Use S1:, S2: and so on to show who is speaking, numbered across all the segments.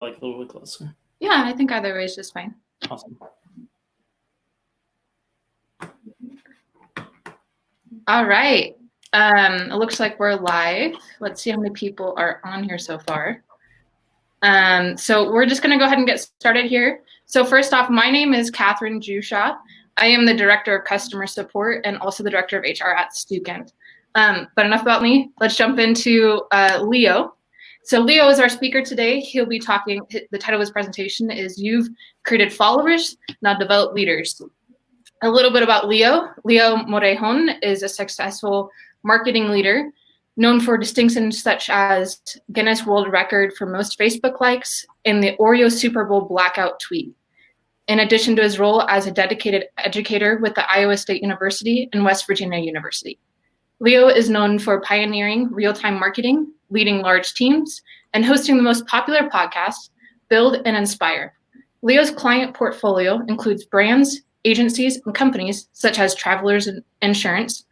S1: like a little bit closer?
S2: Yeah, I think either way is just fine.
S1: Awesome.
S2: All right. It looks like we're live. Let's see how many people are on here so far. So we're just going to go ahead and get started here. So first off, my name is Catherine Jusha. I am the Director of Customer Support and also the Director of HR at Stukent. But enough about me. Let's jump into Leo. So Leo is our speaker today. He'll be talking, the title of his presentation is You've Created Followers, Now Develop Leaders. A little bit about Leo. Leo Morejon is a successful marketing leader known for distinctions such as Guinness World Record for most Facebook likes and the Oreo Super Bowl blackout tweet. In addition to his role as a dedicated educator with the Iowa State University and West Virginia University. Leo is known for pioneering real-time marketing, leading large teams, and hosting the most popular podcast, Build and Inspire. Leo's client portfolio includes brands, agencies, and companies such as Travelers Insurance,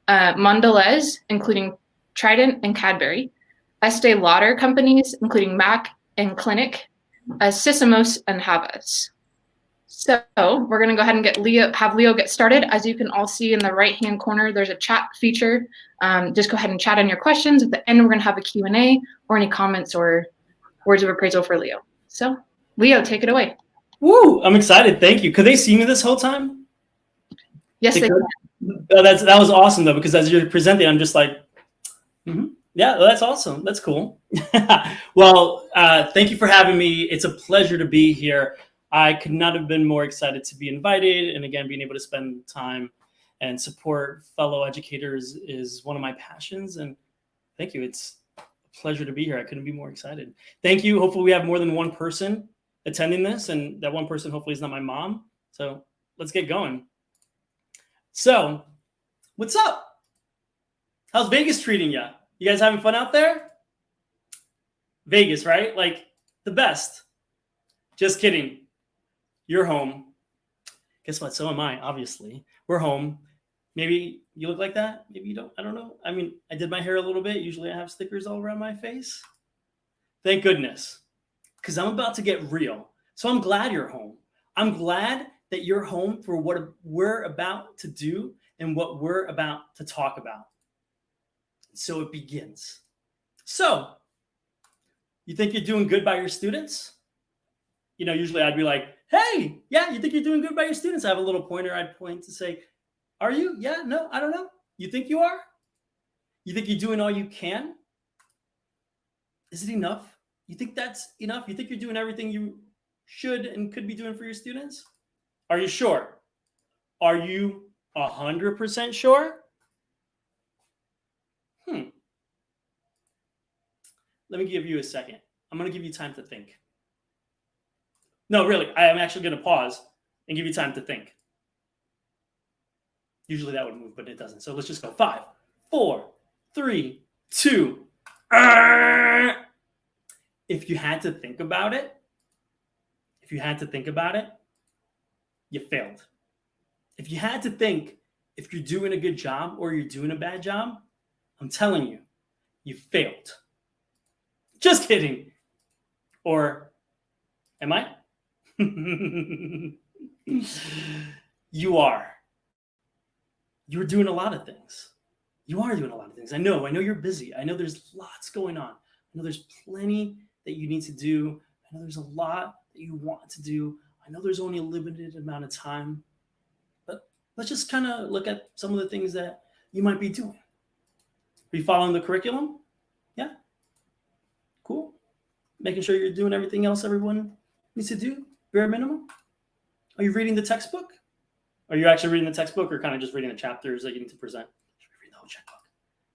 S2: Mondelez, including Trident and Cadbury, Estee Lauder companies, including MAC and Clinic, Sysomos, and Havas. So we're going to go ahead and have Leo get started. As you can all see in the right-hand corner, there's a chat feature. Just go ahead and chat in your questions. At the end, we're going to have a Q&A or any comments or words of appraisal for Leo. So Leo, take it away.
S1: Woo! I'm excited. Thank you. Could they see me this whole time?
S2: Yes, they can.
S1: That was awesome, though, because as you're presenting, I'm just like, yeah, that's awesome. That's cool. Well, thank you for having me. It's a pleasure to be here. I could not have been more excited to be invited. And again, being able to spend time and support fellow educators is one of my passions. And thank you. It's a pleasure to be here. I couldn't be more excited. Thank you. Hopefully we have more than one person attending this, and that one person hopefully is not my mom. So let's get going. So what's up? How's Vegas treating you? You guys having fun out there? Vegas, right? Like the best. Just kidding. You're home. Guess what? So am I, obviously. We're home. Maybe you look like that. Maybe you don't. I don't know. I mean, I did my hair a little bit. Usually I have stickers all around my face. Thank goodness. Because I'm about to get real. So I'm glad you're home. I'm glad that you're home for what we're about to do and what we're about to talk about. So it begins. So, you think you're doing good by your students? You know, usually I'd be like, hey, yeah, you think you're doing good by your students? I have a little pointer I'd point to say, are you? Yeah, no, I don't know. You think you are? You think you're doing all you can? Is it enough? You think that's enough? You think you're doing everything you should and could be doing for your students? Are you sure? Are you 100% sure? Let me give you a second. I'm going to give you time to think. No, really, I am actually going to pause and give you time to think. Usually that would move, but it doesn't. So let's just go 5, 4, 3, 2. If you had to think about it, you failed. If you had to think if you're doing a good job or you're doing a bad job, I'm telling you, you failed. Just kidding. Or am I? You are. You're doing a lot of things. You are doing a lot of things. I know you're busy. I know there's lots going on. I know there's plenty that you need to do. I know there's a lot that you want to do. I know there's only a limited amount of time. But let's just kind of look at some of the things that you might be doing. Are you following the curriculum? Yeah? Cool. Making sure you're doing everything else everyone needs to do, bare minimum. Are you reading the textbook? Are you actually reading the textbook or kind of just reading the chapters that you need to present? Should we read the whole checkbook?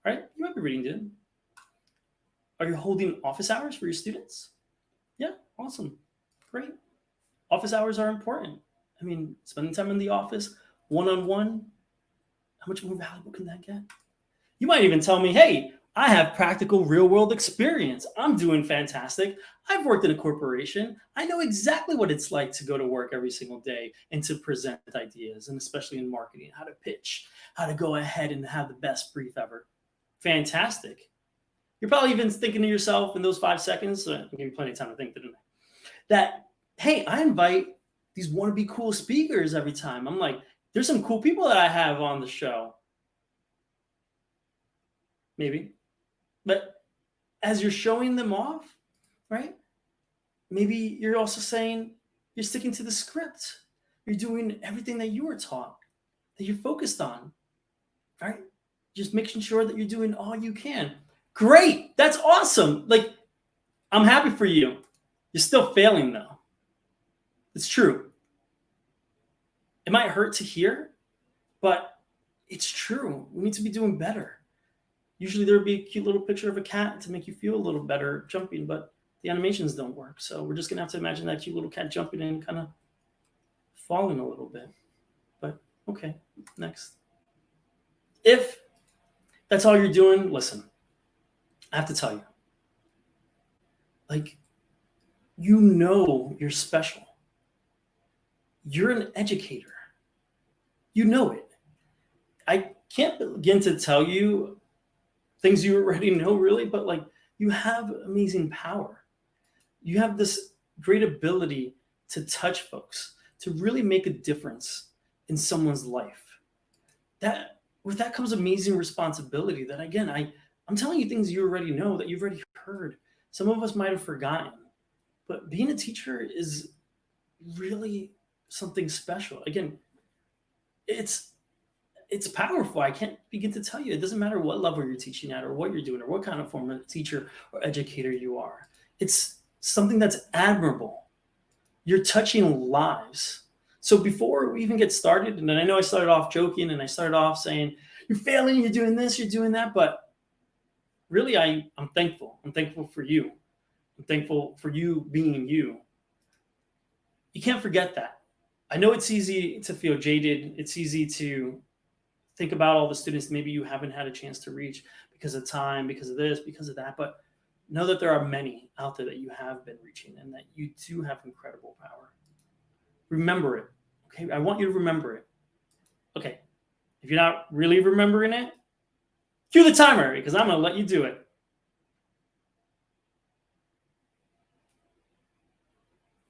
S1: All right? You might be reading it. Are you holding office hours for your students? Yeah, awesome. Great. Office hours are important. I mean, spending time in the office, one-on-one, how much more valuable can that get? You might even tell me, hey, I have practical real-world experience. I'm doing fantastic. I've worked in a corporation. I know exactly what it's like to go to work every single day and to present ideas, and especially in marketing, how to pitch, how to go ahead and have the best brief ever. Fantastic. You're probably even thinking to yourself in those 5 seconds, I gave you plenty of time to think, didn't I? that, hey, I invite these wannabe cool speakers every time. I'm like, there's some cool people that I have on the show. Maybe. But as you're showing them off, right? Maybe you're also saying you're sticking to the script. You're doing everything that you were taught, that you're focused on, right? Just making sure that you're doing all you can. Great. That's awesome. Like, I'm happy for you. You're still failing though. It's true. It might hurt to hear, but it's true. We need to be doing better. Usually there would be a cute little picture of a cat to make you feel a little better jumping, but the animations don't work. So we're just going to have to imagine that cute little cat jumping and kind of falling a little bit. But okay, next. If that's all you're doing, listen, I have to tell you, like, you know you're special. You're an educator. You know it. I can't begin to tell you things you already know, really, but like, you have amazing power. You have this great ability to touch folks, to really make a difference in someone's life. That with that comes amazing responsibility. That again, I'm telling you things you already know, that you've already heard. Some of us might have forgotten, but being a teacher is really something special. Again, it's powerful. I can't begin to tell you. It doesn't matter what level you're teaching at or what you're doing or what kind of form of teacher or educator you are. It's something that's admirable. You're touching lives. So before we even get started, and I know I started off joking and I started off saying, you're failing, you're doing this, you're doing that, but really I'm thankful. I'm thankful for you. I'm thankful for you being you. You can't forget that. I know it's easy to feel jaded. It's easy to think about all the students maybe you haven't had a chance to reach because of time, because of this, because of that. But know that there are many out there that you have been reaching and that you do have incredible power. Remember it. Okay. I want you to remember it. Okay. If you're not really remembering it, cue the timer because I'm going to let you do it.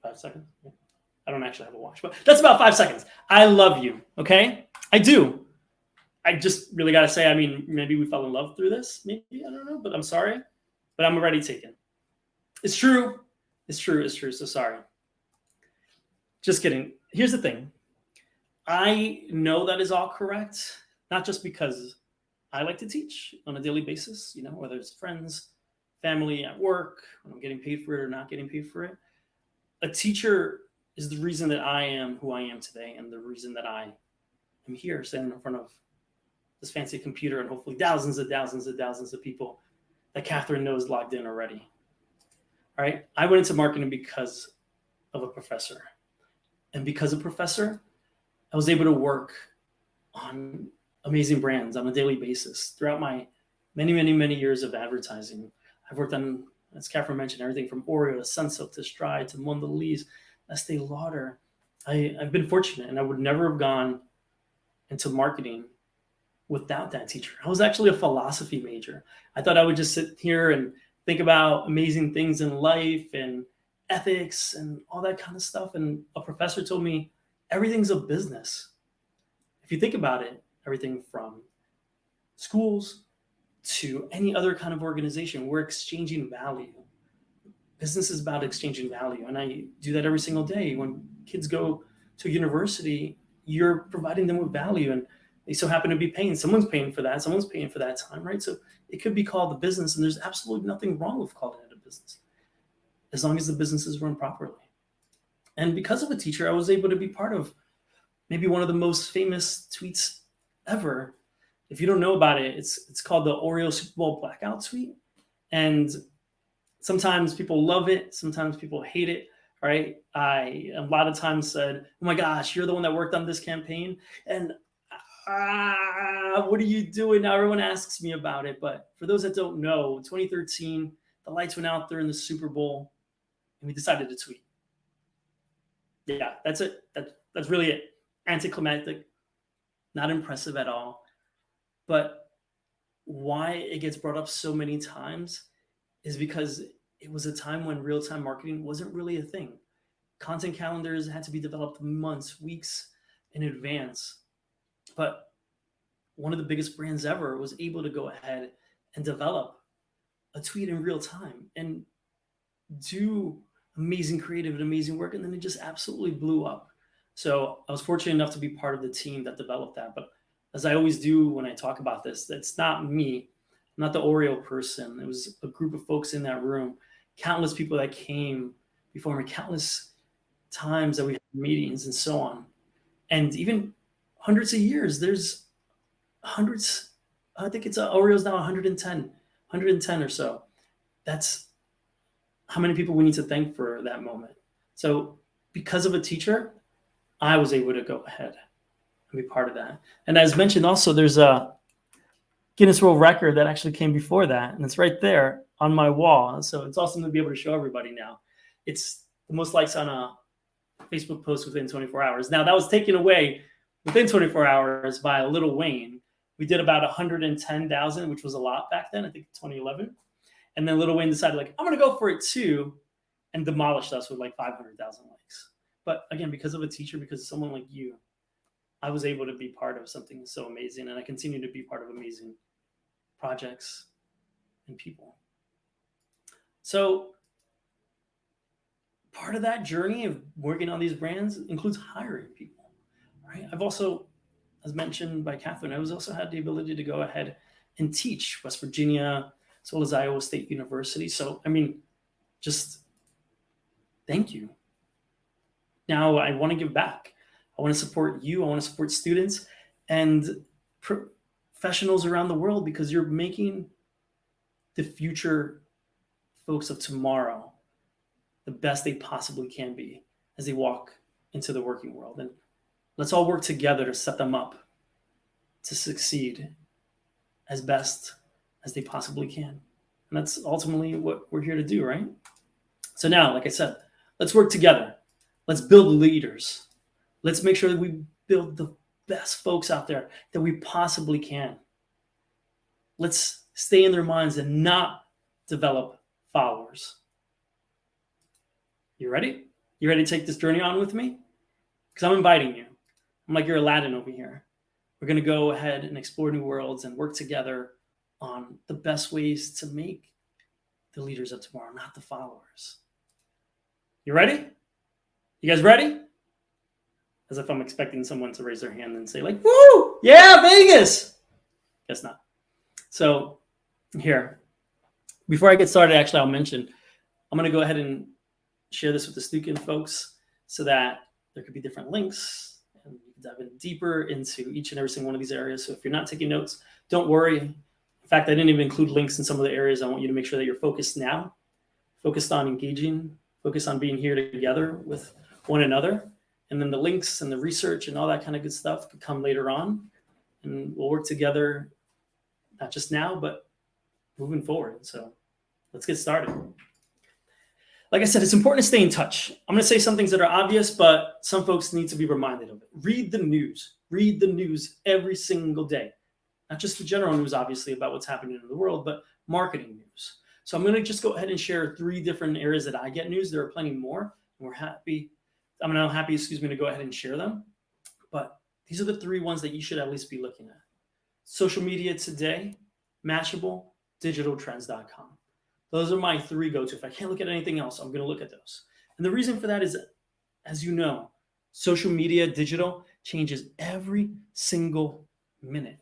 S1: 5 seconds. I don't actually have a watch, but that's about 5 seconds. I love you. Okay. I do. I just really got to say, I mean, maybe we fell in love through this. Maybe, I don't know, but I'm sorry. But I'm already taken. It's true. It's true. It's true. So sorry. Just kidding. Here's the thing. I know that is all correct, not just because I like to teach on a daily basis, you know, whether it's friends, family, at work, when I'm getting paid for it or not getting paid for it. A teacher is the reason that I am who I am today and the reason that I am here standing in front of this fancy computer and hopefully thousands of people that Catherine knows logged in already. All right. I went into marketing because of a professor. And because of a professor, I was able to work on amazing brands on a daily basis throughout my many years of advertising. I've worked on, as Catherine mentioned, everything from Oreo to Sunsilk to Stride to Mondelez, Estee Lauder. I've been fortunate, and I would never have gone into marketing without that teacher. I was actually a philosophy major. I thought I would just sit here and think about amazing things in life and ethics and all that kind of stuff. And a professor told me everything's a business. If you think about it, everything from schools to any other kind of organization, we're exchanging value. Business is about exchanging value. And I do that every single day. When kids go to university, you're providing them with value. And they so happen to be paying. Someone's paying for that. Someone's paying for that time, right? So it could be called a business, and there's absolutely nothing wrong with calling it a business, as long as the business is run properly. And because of a teacher, I was able to be part of maybe one of the most famous tweets ever. If you don't know about it, it's called the Oreo Super Bowl blackout tweet. And sometimes people love it, sometimes people hate it. Right? I a lot of times said, "Oh my gosh, you're the one that worked on this campaign," and what are you doing? Now everyone asks me about it. But for those that don't know, 2013, the lights went out there in the Super Bowl and we decided to tweet. Yeah, that's it. That's really it. Anticlimactic, not impressive at all. But why it gets brought up so many times is because it was a time when real-time marketing wasn't really a thing. Content calendars had to be developed months, weeks in advance. But one of the biggest brands ever was able to go ahead and develop a tweet in real time and do amazing creative and amazing work. And then it just absolutely blew up. So I was fortunate enough to be part of the team that developed that. But as I always do when I talk about this, that's not me. I'm not the Oreo person. It was a group of folks in that room, countless people that came before me, countless times that we had meetings and so on. And even hundreds of years, there's hundreds. I think it's Oreo's now 110 or so. That's how many people we need to thank for that moment. So because of a teacher, I was able to go ahead and be part of that. And as mentioned, also there's a Guinness World Record that actually came before that, and it's right there on my wall. So it's awesome to be able to show everybody now. It's the most likes on a Facebook post within 24 hours. Now that was taken away within 24 hours by Lil Wayne. We did about 110,000, which was a lot back then, I think 2011. And then Lil Wayne decided, like, I'm going to go for it too, and demolished us with like 500,000 likes. But again, because of a teacher, because of someone like you, I was able to be part of something so amazing. And I continue to be part of amazing projects and people. So part of that journey of working on these brands includes hiring people, right? I've also, as mentioned by Catherine, I was also had the ability to go ahead and teach West Virginia, as well as Iowa State University. So, I mean, just thank you. Now I want to give back. I want to support you. I want to support students and professionals around the world, because you're making the future folks of tomorrow the best they possibly can be as they walk into the working world. And let's all work together to set them up to succeed as best as they possibly can. And that's ultimately what we're here to do, right? So now, like I said, let's work together. Let's build leaders. Let's make sure that we build the best folks out there that we possibly can. Let's stay in their minds and not develop followers. You ready? You ready to take this journey on with me? Because I'm inviting you. I'm like your Aladdin over here. We're going to go ahead and explore new worlds and work together on the best ways to make the leaders of tomorrow, not the followers. You ready? You guys ready? As if I'm expecting someone to raise their hand and say, like, woo, yeah, Vegas. Guess not. So here, before I get started, actually, I'll mention, I'm going to go ahead and share this with the student folks so that there could be different links and you can dive in deeper into each and every single one of these areas. So if you're not taking notes, don't worry. In fact, I didn't even include links in some of the areas. I want you to make sure that you're focused now, focused on engaging, focused on being here together with one another. And then the links and the research and all that kind of good stuff could come later on. And we'll work together, not just now, but moving forward. So let's get started. Like I said, it's important to stay in touch. I'm going to say some things that are obvious, but some folks need to be reminded of it. Read the news. Read the news every single day. Not just the general news, obviously, about what's happening in the world, but marketing news. So I'm going to just go ahead and share 3 different areas that I get news. There are plenty more. I'm happy to go ahead and share them. But these are the 3 ones that you should at least be looking at. Social media today, Mashable, digitaltrends.com. Those are my 3 go-to. If I can't look at anything else, I'm going to look at those. And the reason for that is, as you know, social media, digital, changes every single minute.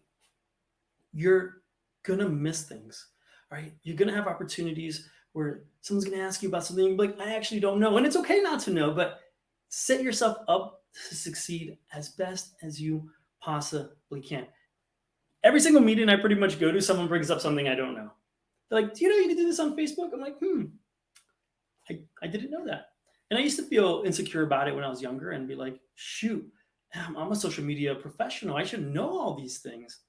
S1: You're going to miss things, right? You're going to have opportunities where someone's going to ask you about something. You're like, I actually don't know. And it's okay not to know, but set yourself up to succeed as best as you possibly can. Every single meeting I pretty much go to, someone brings up something I don't know. They're like, do you know you can do this on Facebook? I'm like, I didn't know that. And I used to feel insecure about it when I was younger and be like, shoot, I'm a social media professional. I should know all these things.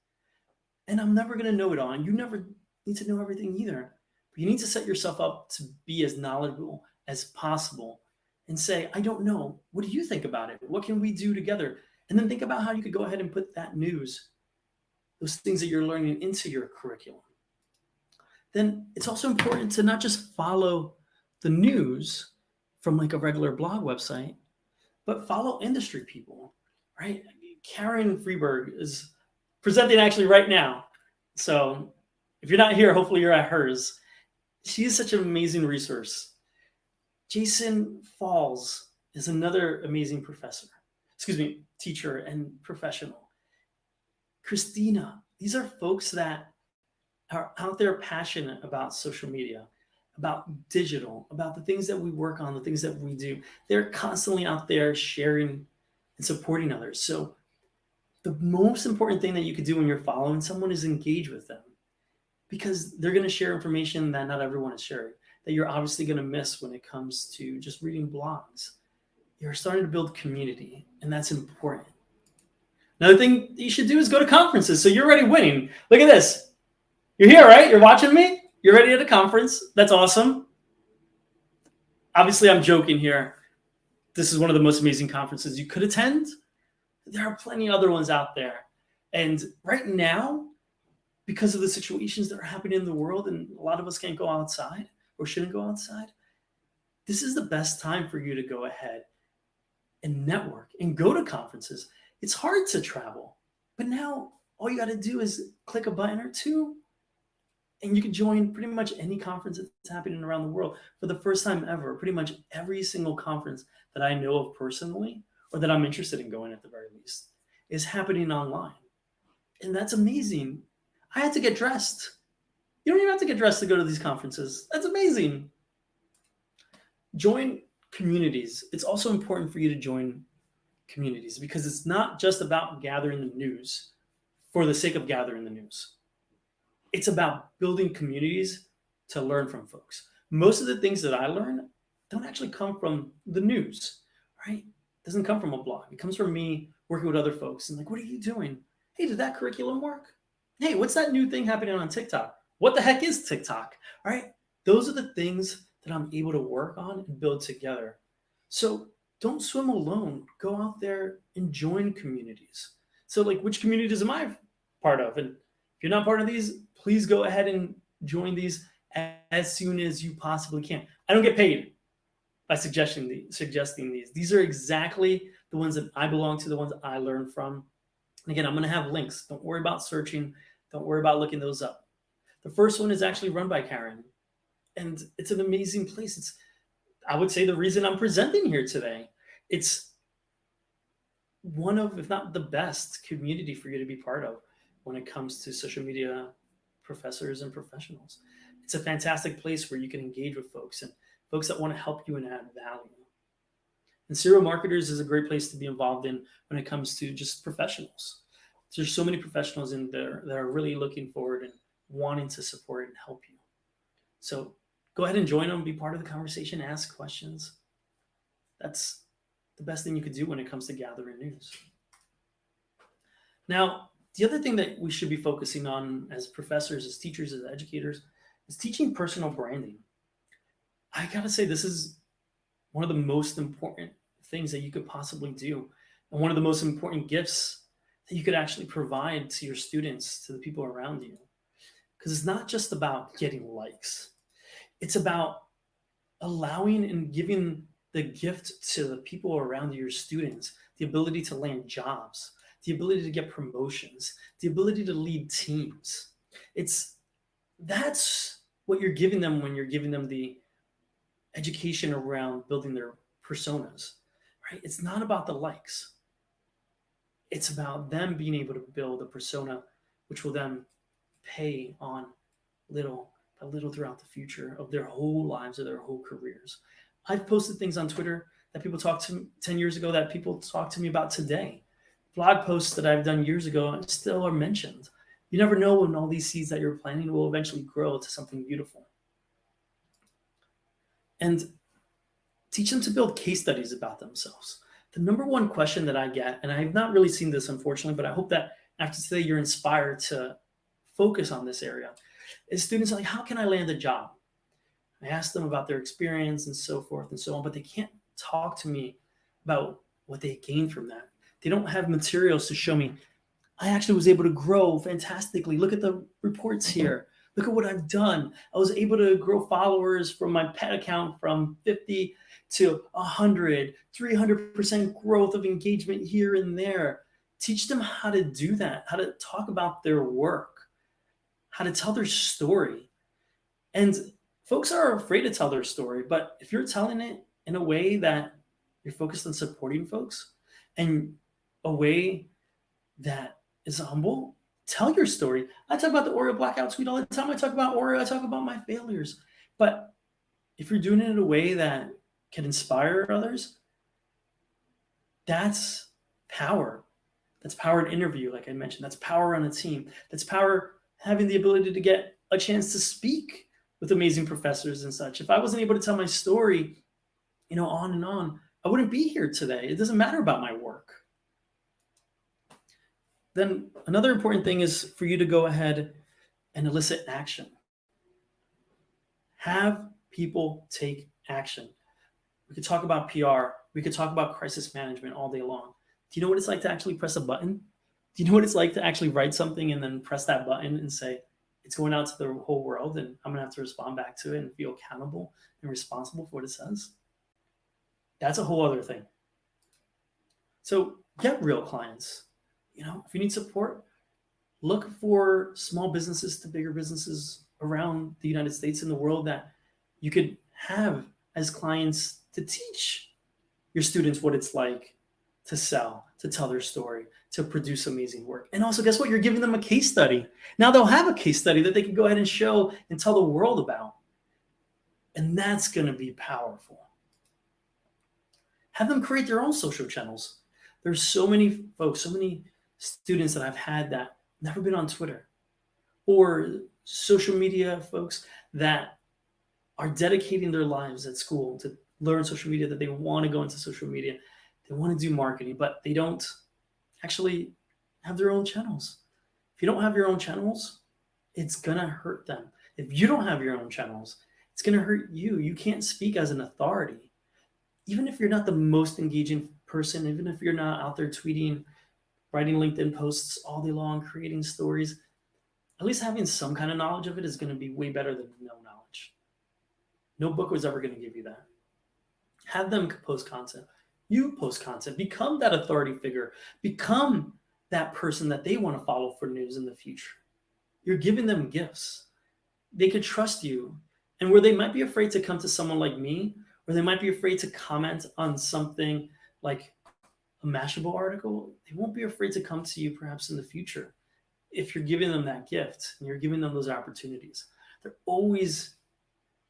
S1: And I'm never going to know it all. And you never need to know everything either. But you need to set yourself up to be as knowledgeable as possible and say, I don't know. What do you think about it? What can we do together? And then think about how you could go ahead and put that news, those things that you're learning, into your curriculum. Then it's also important to not just follow the news, from like a regular blog website, but follow industry people, right? Karen Freeberg is presenting actually right now. So if you're not here, hopefully you're at hers. She is such an amazing resource. Jason Falls is another amazing teacher and professional. Christina, these are folks that are out there passionate about social media, about digital, about the things that we work on, the things that we do. They're constantly out there sharing and supporting others. So the most important thing that you could do when you're following someone is engage with them, because they're going to share information that not everyone is sharing, that you're obviously going to miss when it comes to just reading blogs. You're starting to build community, and that's important. Another thing you should do is go to conferences. So you're already winning. Look at this. You're here, right? You're watching me. You're ready at a conference. That's awesome. Obviously, I'm joking here. This is one of the most amazing conferences you could attend. There are plenty of other ones out there. And right now, because of the situations that are happening in the world, and a lot of us can't go outside or shouldn't go outside, this is the best time for you to go ahead and network and go to conferences. It's hard to travel, but now all you got to do is click a button or two, and you can join pretty much any conference that's happening around the world. For the first time ever, pretty much every single conference that I know of personally, or that I'm interested in going at the very least, is happening online. And that's amazing. I had to get dressed. You don't even have to get dressed to go to these conferences. That's amazing. Join communities. It's also important for you to join communities, because it's not just about gathering the news for the sake of gathering the news. It's about building communities to learn from folks. Most of the things that I learn don't actually come from the news, right? It doesn't come from a blog. It comes from me working with other folks and like, what are you doing? Hey, did that curriculum work? Hey, what's that new thing happening on TikTok? What the heck is TikTok? All right. Those are the things that I'm able to work on and build together. So don't swim alone. Go out there and join communities. So like, which communities am I part of? And if you're not part of these, please go ahead and join these as soon as you possibly can. I don't get paid by suggesting these. These are exactly the ones that I belong to, the ones that I learn from. And again, I'm going to have links. Don't worry about searching. Don't worry about looking those up. The first one is actually run by Karen, and it's an amazing place. It's, I would say, the reason I'm presenting here today. It's one of, if not the best community for you to be part of when it comes to social media professors and professionals. It's a fantastic place where you can engage with folks and folks that want to help you and add value. And Serial Marketers is a great place to be involved in when it comes to just professionals. There's so many professionals in there that are really looking forward and wanting to support and help you. So go ahead and join them, be part of the conversation, ask questions. That's the best thing you could do when it comes to gathering news. Now, the other thing that we should be focusing on as professors, as teachers, as educators, is teaching personal branding. I gotta say, this is one of the most important things that you could possibly do, and one of the most important gifts that you could actually provide to your students, to the people around you. Because it's not just about getting likes. It's about allowing and giving the gift to the people around you, your students, the ability to land jobs, the ability to get promotions, the ability to lead teams. That's what you're giving them when you're giving them the education around building their personas, right? It's not about the likes. It's about them being able to build a persona, which will then pay on little by little throughout the future of their whole lives or their whole careers. I've posted things on Twitter that people talked to me 10 years ago that people talk to me about today. Blog posts that I've done years ago still are mentioned. You never know when all these seeds that you're planting will eventually grow to something beautiful. And teach them to build case studies about themselves. The number one question that I get, and I have not really seen this, unfortunately, but I hope that after today you're inspired to focus on this area, is students are like, how can I land a job? I ask them about their experience and so forth and so on, but they can't talk to me about what they gained from that. They don't have materials to show me, I actually was able to grow fantastically. Look at the reports here. Look at what I've done. I was able to grow followers from my pet account from 50 to 100, 300% growth of engagement here and there. Teach them how to do that, how to talk about their work, how to tell their story. And folks are afraid to tell their story, but if you're telling it in a way that you're focused on supporting folks and a way that is humble, tell your story. I talk about the Oreo blackout tweet all the time. I talk about Oreo. I talk about my failures. But if you're doing it in a way that can inspire others, that's power. That's power in interview, like I mentioned. That's power on a team. That's power having the ability to get a chance to speak with amazing professors and such. If I wasn't able to tell my story, on and on, I wouldn't be here today. It doesn't matter about my work. Then another important thing is for you to go ahead and elicit action. Have people take action. We could talk about PR. We could talk about crisis management all day long. Do you know what it's like to actually press a button? Do you know what it's like to actually write something and then press that button and say, it's going out to the whole world and I'm going to have to respond back to it and feel accountable and responsible for what it says? That's a whole other thing. So get real clients. If you need support, look for small businesses to bigger businesses around the United States and the world that you could have as clients to teach your students what it's like to sell, to tell their story, to produce amazing work. And also, guess what? You're giving them a case study. Now they'll have a case study that they can go ahead and show and tell the world about. And that's going to be powerful. Have them create their own social channels. There's so many folks, so many students that I've had that never been on Twitter, or social media folks that are dedicating their lives at school to learn social media, that they want to go into social media. They want to do marketing, but they don't actually have their own channels. If you don't have your own channels, it's going to hurt them. If you don't have your own channels, it's going to hurt you. You can't speak as an authority. Even if you're not the most engaging person, even if you're not out there tweeting, writing LinkedIn posts all day long, creating stories, at least having some kind of knowledge of it is going to be way better than no knowledge. No book was ever going to give you that. Have them post content. You post content. Become that authority figure. Become that person that they want to follow for news in the future. You're giving them gifts. They could trust you. And where they might be afraid to come to someone like me, or they might be afraid to comment on something like a Mashable article, they won't be afraid to come to you perhaps in the future if you're giving them that gift and you're giving them those opportunities. They're always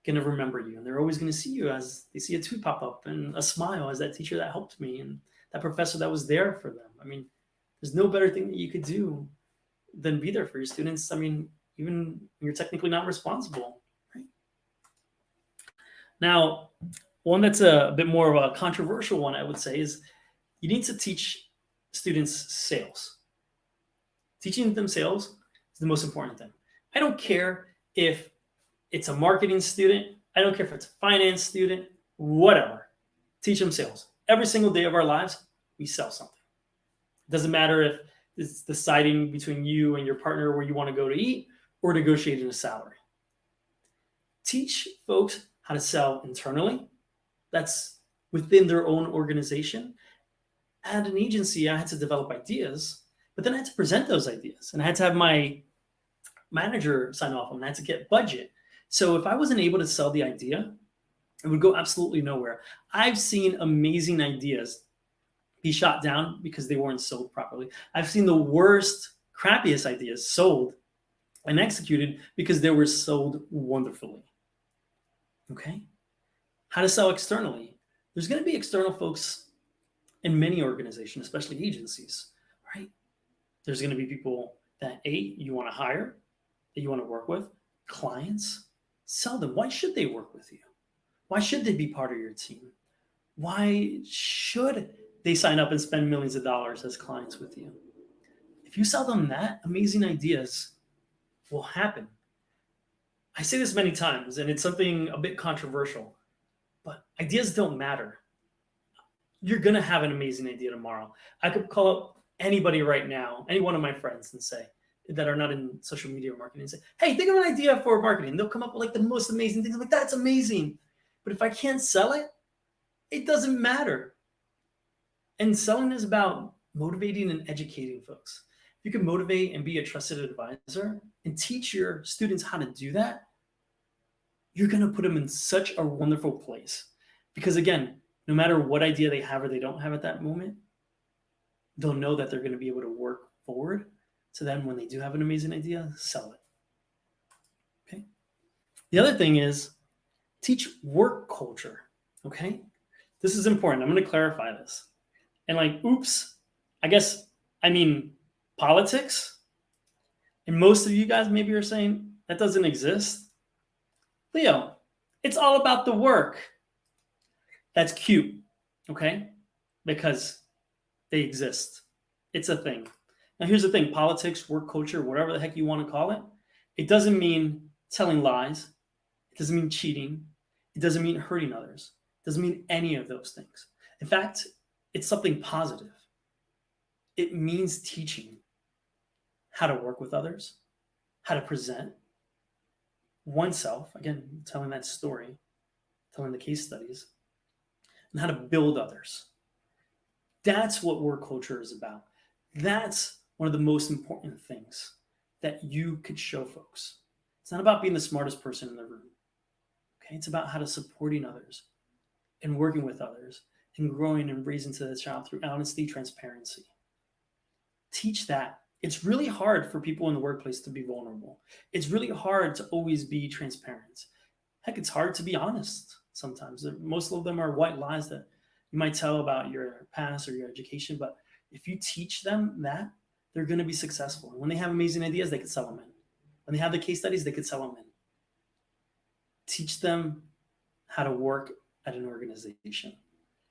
S1: going to remember you, and they're always going to see you as they see a tweet pop up and a smile as that teacher that helped me and that professor that was there for them. I mean, there's no better thing that you could do than be there for your students. I mean, even when you're technically not responsible, right? Now, one that's a bit more of a controversial one, I would say, is you need to teach students sales. Teaching them sales is the most important thing. I don't care if it's a marketing student. I don't care if it's a finance student, whatever. Teach them sales. Every single day of our lives, we sell something. It doesn't matter if it's deciding between you and your partner where you want to go to eat or negotiating a salary. Teach folks how to sell internally. That's within their own organization. At an agency, I had to develop ideas, but then I had to present those ideas, and I had to have my manager sign off on them. I had to get budget. So if I wasn't able to sell the idea, it would go absolutely nowhere. I've seen amazing ideas be shot down because they weren't sold properly. I've seen the worst, crappiest ideas sold and executed because they were sold wonderfully. Okay? How to sell externally. There's going to be external folks in many organizations, especially agencies, right? There's going to be people that, you want to hire, that you want to work with, clients. Sell them. Why should they work with you? Why should they be part of your team? Why should they sign up and spend millions of dollars as clients with you? If you sell them that, amazing ideas will happen. I say this many times, and it's something a bit controversial, but ideas don't matter. You're going to have an amazing idea tomorrow. I could call up anybody right now, any one of my friends, and say, that are not in social media or marketing and say, hey, think of an idea for marketing. They'll come up with like the most amazing things. I'm like, that's amazing. But if I can't sell it, it doesn't matter. And selling is about motivating and educating folks. If you can motivate and be a trusted advisor and teach your students how to do that, you're going to put them in such a wonderful place. Because again, no matter what idea they have or they don't have at that moment, they'll know that they're going to be able to work forward. So then when they do have an amazing idea, sell it. Okay. The other thing is teach work culture. Okay. This is important. I'm going to clarify this. And like, oops, I mean politics. And most of you guys maybe are saying that doesn't exist. Leo, it's all about the work. That's cute. Okay. Because they exist. It's a thing. Now, here's the thing. Politics, work culture, whatever the heck you want to call it, it doesn't mean telling lies. It doesn't mean cheating. It doesn't mean hurting others. It doesn't mean any of those things. In fact, it's something positive. It means teaching how to work with others, how to present oneself, again, telling that story, telling the case studies, and how to build others. That's what work culture is about. That's one of the most important things that you could show folks. It's not about being the smartest person in the room. Okay, it's about how to supporting others and working with others and growing and raising to the child through honesty, transparency. Teach that. It's really hard for people in the workplace to be vulnerable. It's really hard to always be transparent. Heck, it's hard to be honest sometimes. Most of them are white lies that you might tell about your past or your education, but if you teach them that, they're going to be successful. And when they have amazing ideas, they could sell them in. When they have the case studies, they could sell them in. Teach them how to work at an organization,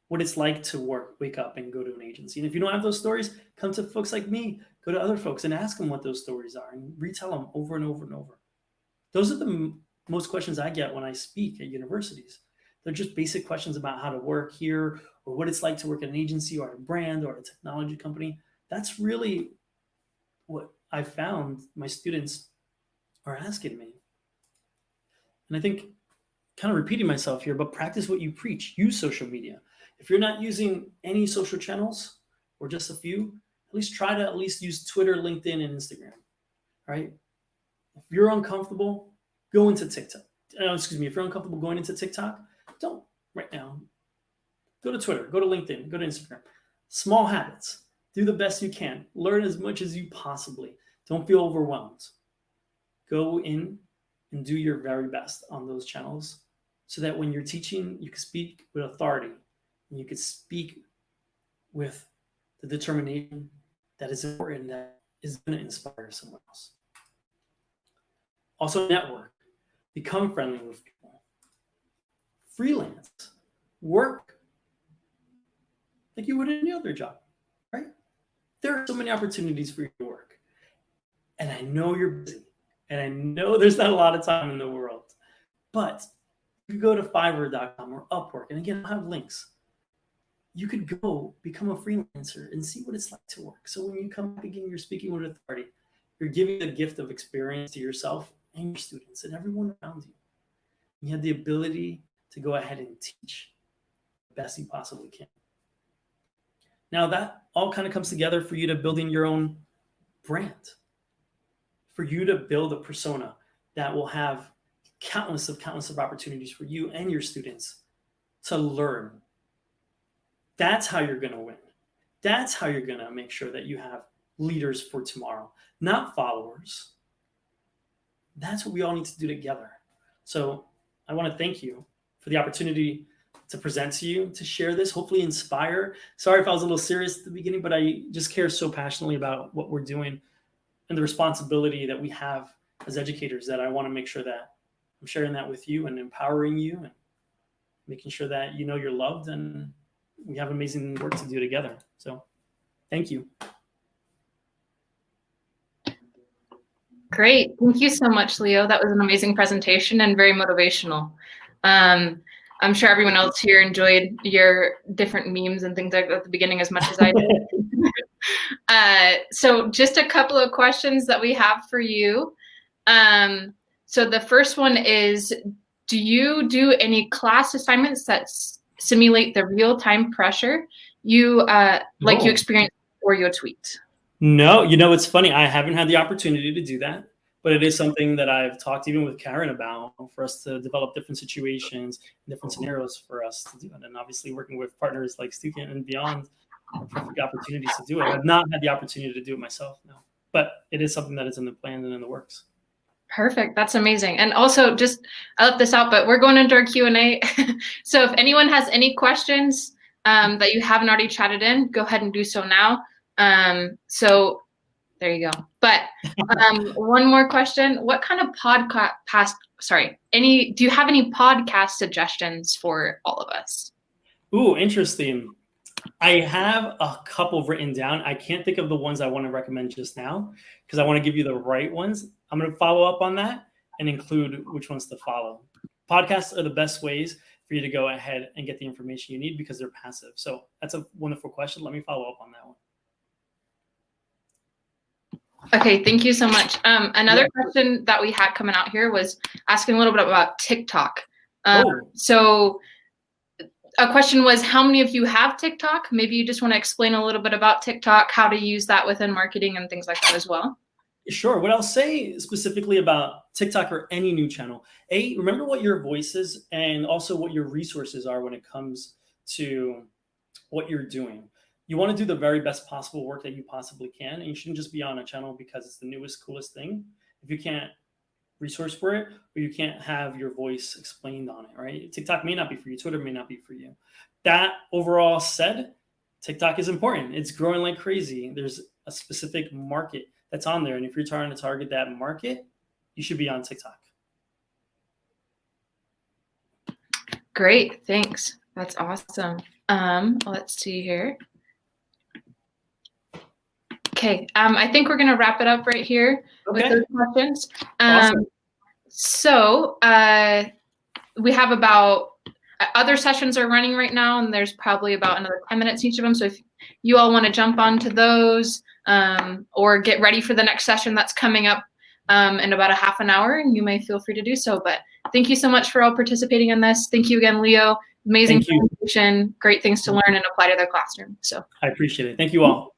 S1: what it's like to wake up and go to an agency. And if you don't have those stories, come to folks like me, go to other folks and ask them what those stories are and retell them over and over and over. Those are the most questions I get when I speak at universities. They're just basic questions about how to work here or what it's like to work at an agency or a brand or a technology company. That's really what I found my students are asking me. And I think, kind of repeating myself here, but practice what you preach. Use social media. If you're not using any social channels or just a few, at least try to at least use Twitter, LinkedIn, and Instagram, right? If you're uncomfortable, go into TikTok. If you're uncomfortable going into TikTok, don't right now. Go to Twitter, go to LinkedIn, go to Instagram. Small habits. Do the best you can. Learn as much as you possibly. Don't feel overwhelmed. Go in and do your very best on those channels so that when you're teaching, you can speak with authority and you can speak with the determination that is important, that is going to inspire someone else. Also, network. Become friendly with people. Freelance. Work like you would any other job, right? There are so many opportunities for you to work. And I know you're busy. And I know there's not a lot of time in the world. But you could go to Fiverr.com or Upwork. And again, I'll have links. You could go become a freelancer and see what it's like to work. So when you come back again, you're speaking with authority. You're giving the gift of experience to yourself and your students and everyone around you. You have the ability to go ahead and teach the best you possibly can. Now that all kind of comes together for you to building your own brand, for you to build a persona that will have countless of opportunities for you and your students to learn. That's how you're going to win. That's how you're going to make sure that you have leaders for tomorrow, not followers. That's what we all need to do together. So I want to thank you for the opportunity to present to you, to share this, hopefully inspire. Sorry if I was a little serious at the beginning, but I just care so passionately about what we're doing and the responsibility that we have as educators that I want to make sure that I'm sharing that with you and empowering you and making sure that you know you're loved and we have amazing work to do together. So thank you.
S2: Great. Thank you so much, Leo. That was an amazing presentation and very motivational. I'm sure everyone else here enjoyed your different memes and things like that at the beginning as much as I did. So just a couple of questions that we have for you. So the first one is, do you do any class assignments that simulate the real-time pressure you you experience or your tweet?
S1: No, it's funny. I haven't had the opportunity to do that, but it is something that I've talked even with Karen about, for us to develop different situations, different scenarios for us to do it. And obviously working with partners like Stukin and beyond are perfect opportunities to do it. I've not had the opportunity to do it myself, no, but it is something that is in the plans and in the works.
S2: Perfect. That's amazing. And also, I left this out, but we're going into our Q&A. So if anyone has any questions that you haven't already chatted in, go ahead and do so now. So there you go. But one more question. What kind of do you have any podcast suggestions for all of us?
S1: Ooh, interesting. I have a couple written down. I can't think of the ones I want to recommend just now because I want to give you the right ones. I'm going to follow up on that and include which ones to follow. Podcasts are the best ways for you to go ahead and get the information you need because they're passive. So that's a wonderful question. Let me follow up on that one.
S2: Okay, thank you so much. Another question that we had coming out here was asking a little bit about TikTok. So a question was, how many of you have TikTok? Maybe you just want to explain a little bit about TikTok, how to use that within marketing and things like that as well.
S1: Sure. What I'll say specifically about TikTok or any new channel, remember what your voice is and also what your resources are when it comes to what you're doing. You want to do the very best possible work that you possibly can. And you shouldn't just be on a channel because it's the newest, coolest thing. If you can't resource for it, or you can't have your voice explained on it, right? TikTok may not be for you. Twitter may not be for you. That overall said, TikTok is important. It's growing like crazy. There's a specific market that's on there. And if you're trying to target that market, you should be on TikTok.
S2: Great. Thanks. That's awesome. Let's see here. Okay. I think we're going to wrap it up right here with those questions.
S1: Awesome.
S2: So we have about other sessions are running right now, and there's probably about another 10 minutes each of them. So if you all want to jump onto those or get ready for the next session that's coming up in about a half an hour, and you may feel free to do so. But thank you so much for all participating in this. Thank you again, Leo. Amazing presentation, great things to learn and apply to their classroom. So
S1: I appreciate it. Thank you all.